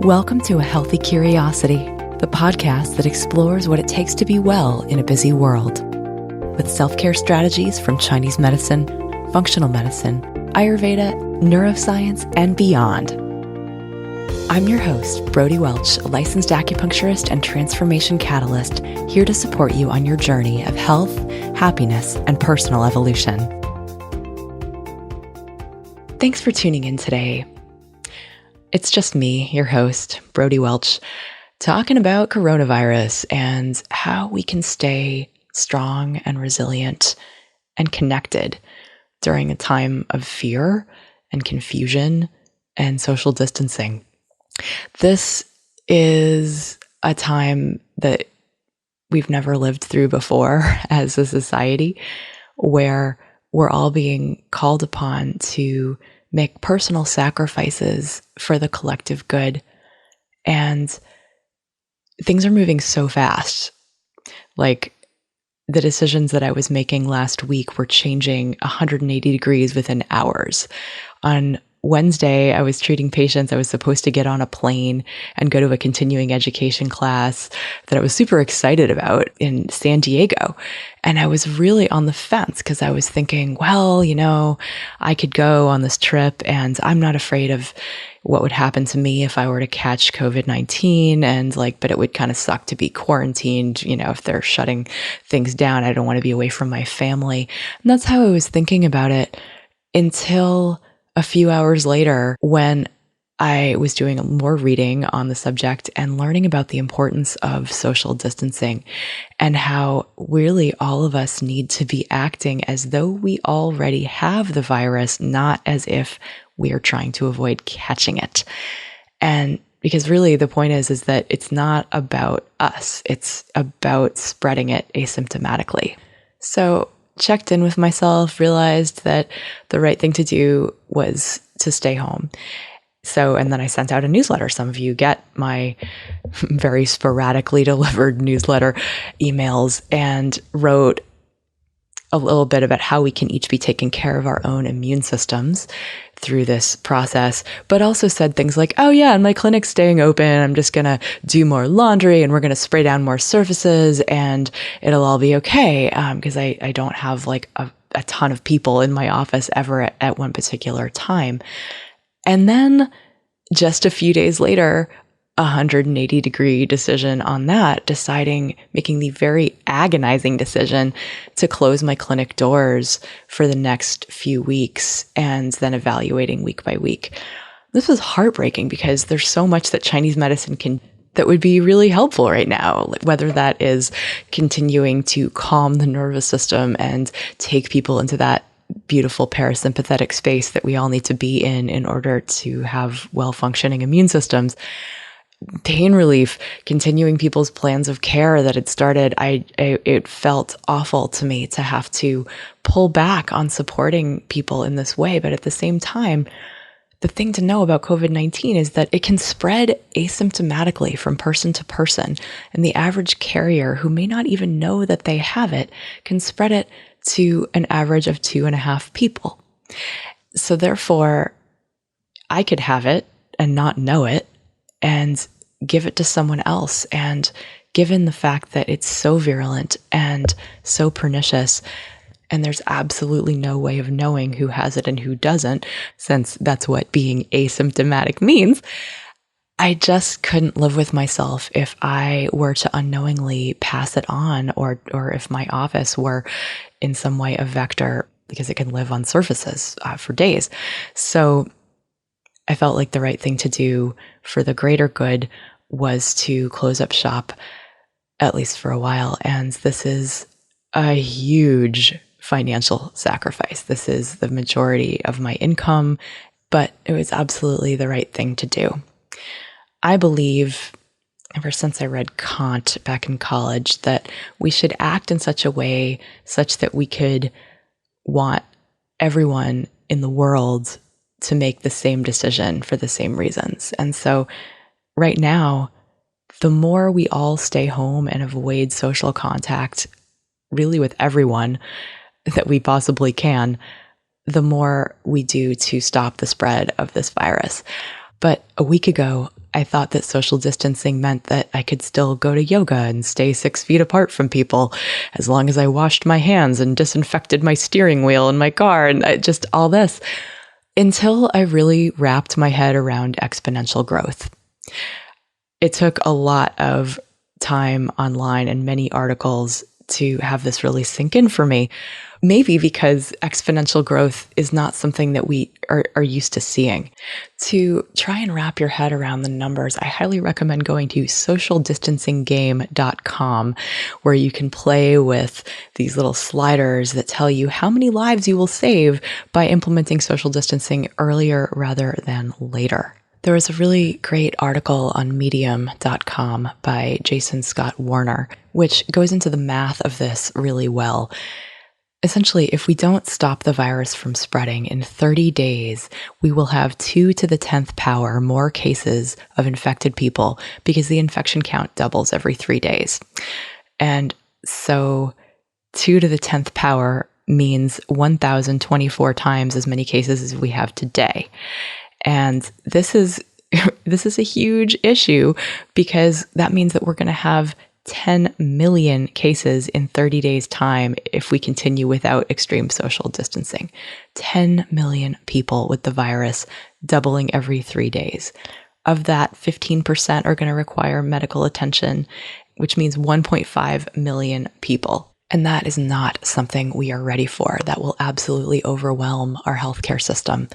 Welcome to A Healthy Curiosity, the podcast that explores what it takes to be well in a busy world. With self-care strategies from Chinese medicine, functional medicine, Ayurveda, neuroscience, and beyond. I'm your host, Brody Welch, a licensed acupuncturist and transformation catalyst, here to support you on your journey of health, happiness, and personal evolution. Thanks for tuning in today. It's just me, your host, Brody Welch, talking about coronavirus and how we can stay strong and resilient and connected during a time of fear and confusion and social distancing. This is a time that we've never lived through before as a society, where we're all being called upon to make personal sacrifices for the collective good. And things are moving so fast. Like, the decisions that I was making last week were changing 180 degrees within hours. On Wednesday, I was treating patients. I was supposed to get on a plane and go to a continuing education class that I was super excited about in San Diego. And I was really on the fence because I was thinking, well, I could go on this trip and I'm not afraid of what would happen to me if I were to catch COVID-19 but it would kind of suck to be quarantined, if they're shutting things down. I don't want to be away from my family. And that's how I was thinking about it until a few hours later, when I was doing more reading on the subject and learning about the importance of social distancing and how really all of us need to be acting as though we already have the virus, not as if we are trying to avoid catching it. And because really the point is that it's not about us, it's about spreading it asymptomatically. So checked in with myself, realized that the right thing to do was to stay home. And then I sent out a newsletter. Some of you get my very sporadically delivered newsletter emails, and wrote a little bit about how we can each be taking care of our own immune systems through this process, but also said things like, oh yeah, and my clinic's staying open. I'm just going to do more laundry and we're going to spray down more surfaces and it'll all be okay. Because I don't have like a ton of people in my office ever at one particular time. And then just a few days later, 180 degree decision on that, making the very agonizing decision to close my clinic doors for the next few weeks and then evaluating week by week. This was heartbreaking because there's so much that Chinese medicine that would be really helpful right now, whether that is continuing to calm the nervous system and take people into that beautiful parasympathetic space that we all need to be in order to have well-functioning immune systems. Pain relief, continuing people's plans of care that had started. It felt awful to me to have to pull back on supporting people in this way. But at the same time, the thing to know about COVID-19 is that it can spread asymptomatically from person to person. And the average carrier, who may not even know that they have it, can spread it to an average of 2.5 people. So therefore, I could have it and not know it and give it to someone else. And given the fact that it's so virulent and so pernicious, and there's absolutely no way of knowing who has it and who doesn't, since that's what being asymptomatic means, I just couldn't live with myself if I were to unknowingly pass it on, or if my office were in some way a vector, because it can live on surfaces for days. So I felt like the right thing to do for the greater good was to close up shop, at least for a while. And this is a huge financial sacrifice. This is the majority of my income, but it was absolutely the right thing to do. I believe, ever since I read Kant back in college, that we should act in such a way such that we could want everyone in the world to make the same decision for the same reasons. And so right now, the more we all stay home and avoid social contact, really with everyone that we possibly can, the more we do to stop the spread of this virus. But a week ago, I thought that social distancing meant that I could still go to yoga and stay 6 feet apart from people as long as I washed my hands and disinfected my steering wheel in my car and just all this, until I really wrapped my head around exponential growth. It took a lot of time online and many articles to have this really sink in for me. Maybe because exponential growth is not something that we are used to seeing. To try and wrap your head around the numbers, I highly recommend going to socialdistancing.game.com, where you can play with these little sliders that tell you how many lives you will save by implementing social distancing earlier rather than later. There was a really great article on medium.com by Jason Scott Warner, which goes into the math of this really well. Essentially, if we don't stop the virus from spreading in 30 days, we will have 2 to the 10th power more cases of infected people because the infection count doubles every 3 days. And so 2 to the 10th power means 1,024 times as many cases as we have today. And this is a huge issue because that means that we're going to have 10 million cases in 30 days' time if we continue without extreme social distancing. 10 million people with the virus, doubling every 3 days. Of that, 15% are going to require medical attention, which means 1.5 million people. And that is not something we are ready for. That will absolutely overwhelm our healthcare system.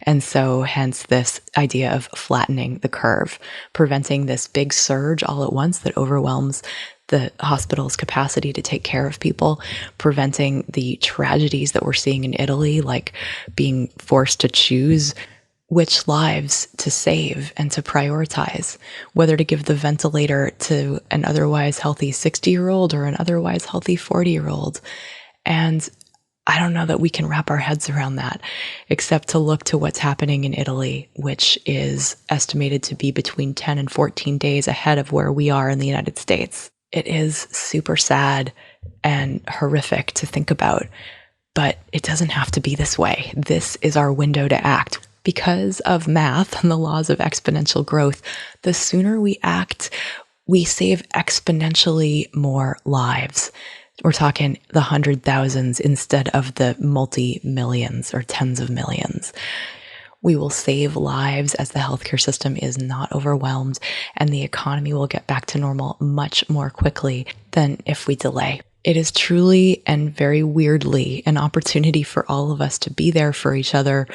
And so hence this idea of flattening the curve, preventing this big surge all at once that overwhelms the hospital's capacity to take care of people, preventing the tragedies that we're seeing in Italy, like being forced to choose which lives to save and to prioritize, whether to give the ventilator to an otherwise healthy 60-year-old or an otherwise healthy 40-year-old. And I don't know that we can wrap our heads around that, except to look to what's happening in Italy, which is estimated to be between 10 and 14 days ahead of where we are in the United States. It is super sad and horrific to think about, but it doesn't have to be this way. This is our window to act. Because of math and the laws of exponential growth, the sooner we act, we save exponentially more lives. We're talking the 100,000s instead of the multi-millions or tens of millions. We will save lives as the healthcare system is not overwhelmed, and the economy will get back to normal much more quickly than if we delay. It is truly and very weirdly an opportunity for all of us to be there for each other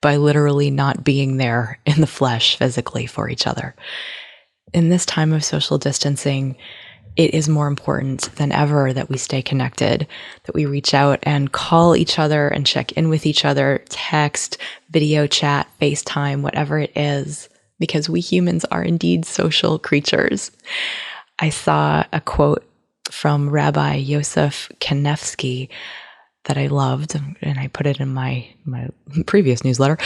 by literally not being there in the flesh physically for each other. In this time of social distancing, it is more important than ever that we stay connected, that we reach out and call each other and check in with each other, text, video chat, FaceTime, whatever it is, because we humans are indeed social creatures. I saw a quote from Rabbi Yosef Kanevsky that I loved, and I put it in my previous newsletter.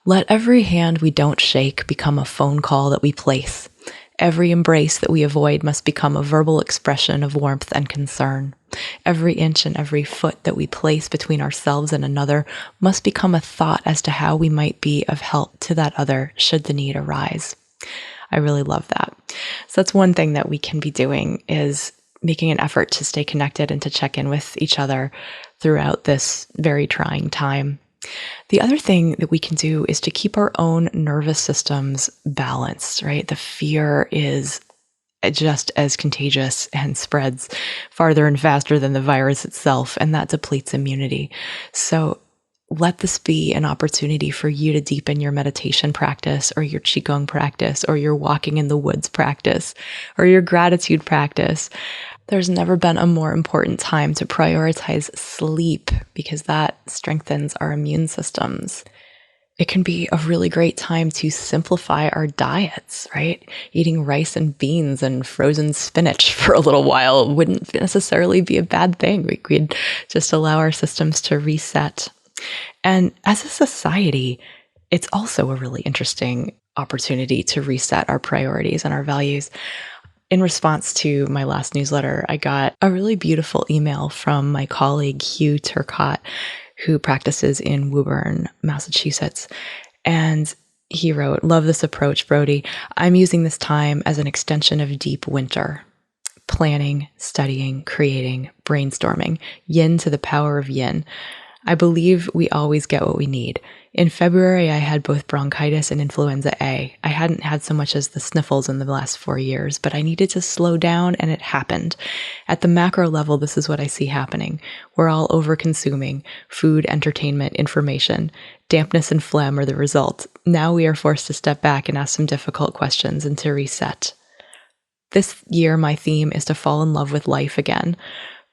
Let every hand we don't shake become a phone call that we place. Every embrace that we avoid must become a verbal expression of warmth and concern. Every inch and every foot that we place between ourselves and another must become a thought as to how we might be of help to that other should the need arise. I really love that. So that's one thing that we can be doing, is making an effort to stay connected and to check in with each other throughout this very trying time. The other thing that we can do is to keep our own nervous systems balanced, right? The fear is just as contagious and spreads farther and faster than the virus itself, and that depletes immunity. So let this be an opportunity for you to deepen your meditation practice, or your Qigong practice, or your walking in the woods practice, or your gratitude practice. There's never been a more important time to prioritize sleep, because that strengthens our immune systems. It can be a really great time to simplify our diets, right? Eating rice and beans and frozen spinach for a little while wouldn't necessarily be a bad thing. We'd just allow our systems to reset. And as a society, it's also a really interesting opportunity to reset our priorities and our values. In response to my last newsletter, I got a really beautiful email from my colleague, Hugh Turcotte, who practices in Woburn, Massachusetts. And He wrote, "Love this approach, Brody. I'm using this time as an extension of deep winter. Planning, studying, creating, brainstorming, yin to the power of yin. I believe we always get what we need. In February, I had both bronchitis and influenza A. I hadn't had so much as the sniffles in the last 4 years, but I needed to slow down, and it happened. At the macro level, this is what I see happening. We're all over-consuming food, entertainment, information. Dampness and phlegm are the result. Now we are forced to step back and ask some difficult questions and to reset. This year, my theme is to fall in love with life again.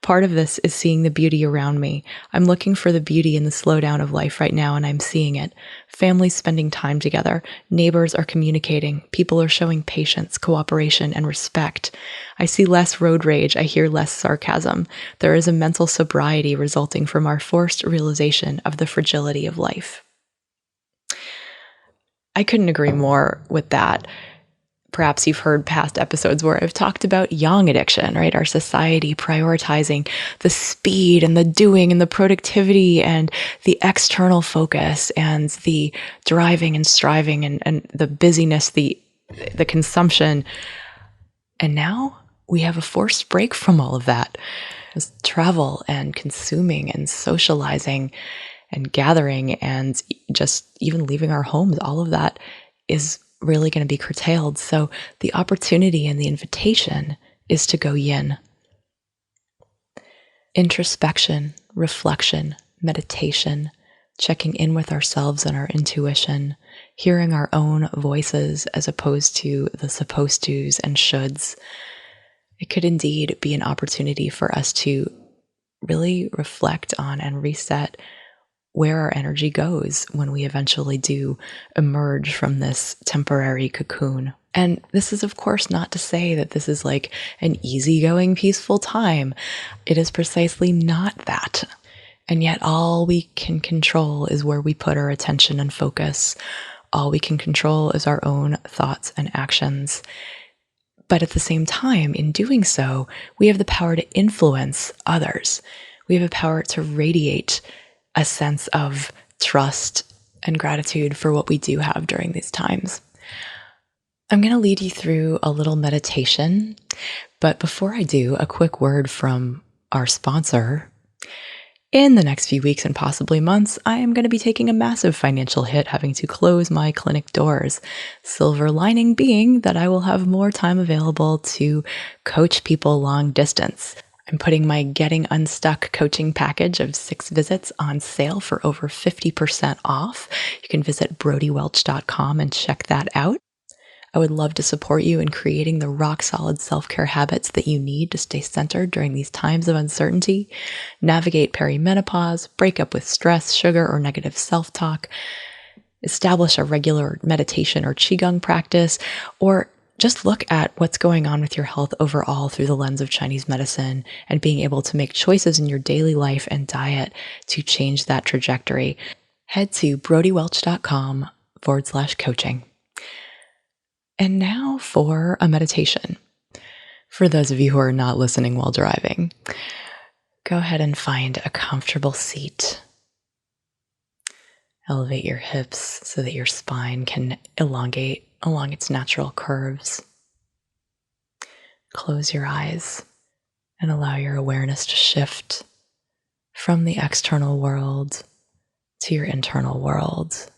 Part of this is seeing the beauty around me. I'm looking for the beauty in the slowdown of life right now, and I'm seeing it. Families spending time together. Neighbors are communicating. People are showing patience, cooperation, and respect. I see less road rage. I hear less sarcasm. There is a mental sobriety resulting from our forced realization of the fragility of life." I couldn't agree more with that. Perhaps you've heard past episodes where I've talked about yang addiction, right? Our society prioritizing the speed and the doing and the productivity and the external focus and the driving and striving and the busyness, the consumption. And now we have a forced break from all of that. Just travel and consuming and socializing and gathering and just even leaving our homes. All of that is really going to be curtailed. So the opportunity and the invitation is to go yin. Introspection, reflection, meditation, checking in with ourselves and our intuition, hearing our own voices as opposed to the supposed tos and shoulds. It could indeed be an opportunity for us to really reflect on and reset where our energy goes when we eventually do emerge from this temporary cocoon. And this is, of course, not to say that this is like an easygoing, peaceful time. It is precisely not that. And yet all we can control is where we put our attention and focus. All we can control is our own thoughts and actions. But at the same time, in doing so, we have the power to influence others. We have the power to radiate a sense of trust and gratitude for what we do have during these times. I'm going to lead you through a little meditation, but before I do, a quick word from our sponsor. In the next few weeks and possibly months, I am going to be taking a massive financial hit, having to close my clinic doors. Silver lining being that I will have more time available to coach people long distance. I'm putting my Getting Unstuck coaching package of 6 visits on sale for over 50% off. You can visit brodywelch.com and check that out. I would love to support you in creating the rock-solid self-care habits that you need to stay centered during these times of uncertainty, navigate perimenopause, break up with stress, sugar, or negative self-talk, establish a regular meditation or qigong practice, or just look at what's going on with your health overall through the lens of Chinese medicine and being able to make choices in your daily life and diet to change that trajectory. Head to brodywelch.com/coaching. And now for a meditation. For those of you who are not listening while driving, go ahead and find a comfortable seat. Elevate your hips so that your spine can elongate along its natural curves. Close your eyes and allow your awareness to shift from the external world to your internal world.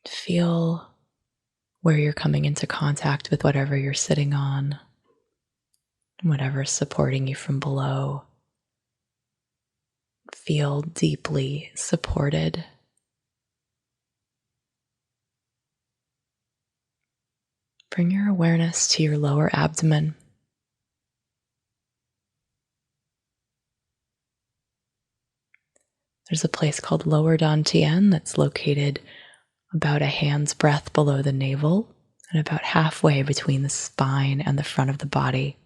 Feel where you're coming into contact with whatever you're sitting on, whatever's supporting you from below. Feel deeply supported. Bring your awareness to your lower abdomen. There's a place called lower dantian that's located about a hand's breadth below the navel and about halfway between the spine and the front of the body.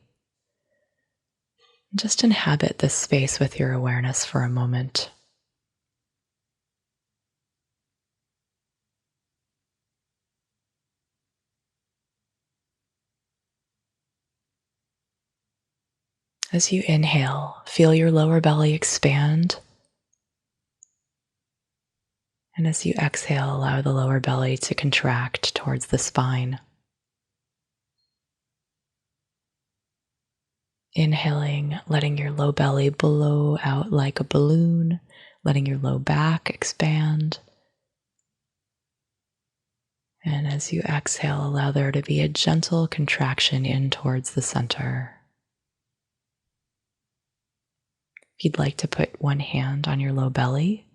Just inhabit this space with your awareness for a moment. As you inhale, feel your lower belly expand. And as you exhale, allow the lower belly to contract towards the spine. Inhaling, letting your low belly blow out like a balloon, letting your low back expand. And as you exhale, allow there to be a gentle contraction in towards the center. If you'd like to put one hand on your low belly,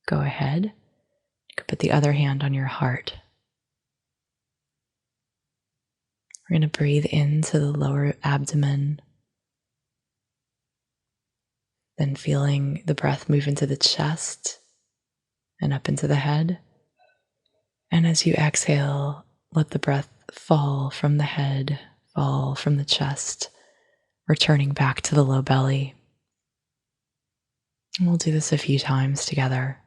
go ahead. You could put the other hand on your heart. We're going to breathe into the lower abdomen, then feeling the breath move into the chest and up into the head. And as you exhale, let the breath fall from the head, fall from the chest, returning back to the low belly. And we'll do this a few times together.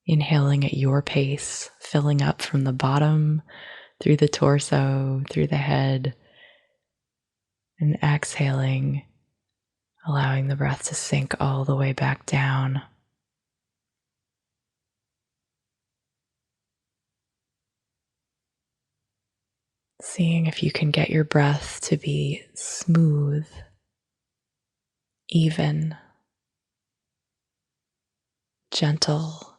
Inhaling at your pace, filling up from the bottom, through the torso, through the head, and exhaling, allowing the breath to sink all the way back down. Seeing if you can get your breath to be smooth, even, gentle,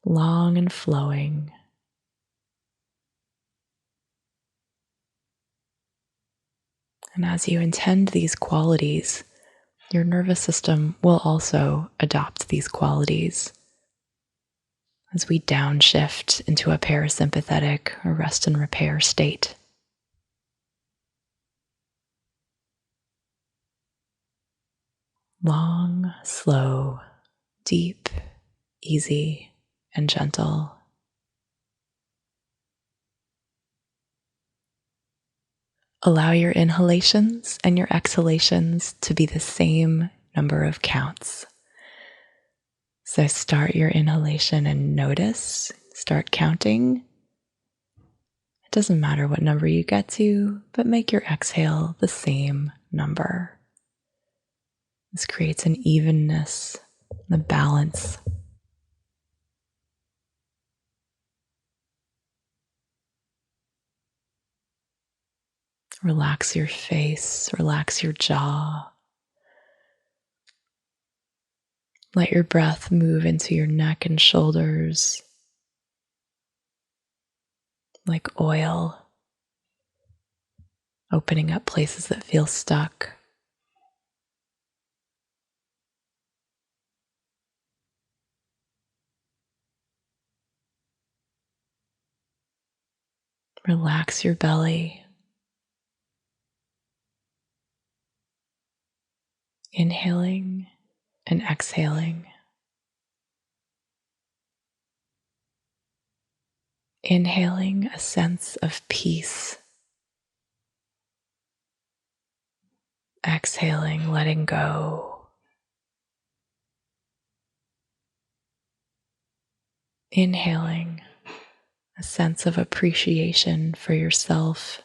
long and flowing. And as you intend these qualities, your nervous system will also adopt these qualities. As we downshift into a parasympathetic or rest and repair state. Long, slow, deep, easy, and gentle. Allow your inhalations and your exhalations to be the same number of counts. So start your inhalation and notice, start counting. It doesn't matter what number you get to, but make your exhale the same number. This creates an evenness, a balance. Relax your face, relax your jaw. Let your breath move into your neck and shoulders like oil, opening up places that feel stuck. Relax your belly. Inhaling and exhaling. Inhaling a sense of peace. Exhaling, letting go. Inhaling a sense of appreciation for yourself.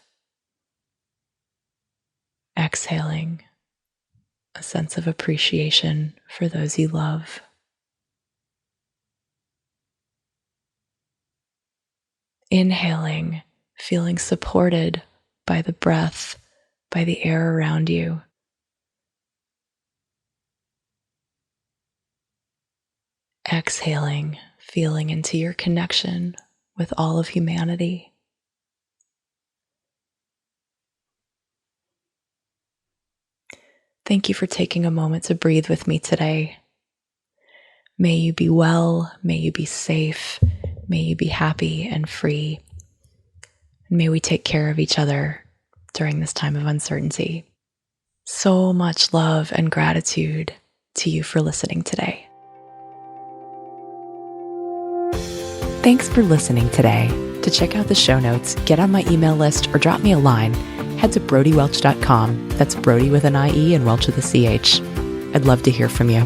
Exhaling a sense of appreciation for those you love. Inhaling, feeling supported by the breath, by the air around you. Exhaling, feeling into your connection with all of humanity. Thank you for taking a moment to breathe with me today. May you be well, may you be safe, may you be happy and free. And may we take care of each other during this time of uncertainty. So much love and gratitude to you for listening today. Thanks for listening today. To check out the show notes, get on my email list, or drop me a line, head to brodywelch.com. That's Brody with an IE and Welch with a CH. I'd love to hear from you.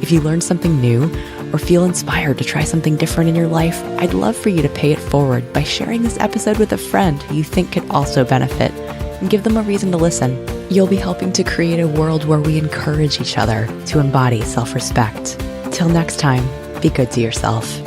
If you learned something new or feel inspired to try something different in your life, I'd love for you to pay it forward by sharing this episode with a friend who you think could also benefit and give them a reason to listen. you'll be helping to create a world where we encourage each other to embody self-respect. Till next time, be good to yourself.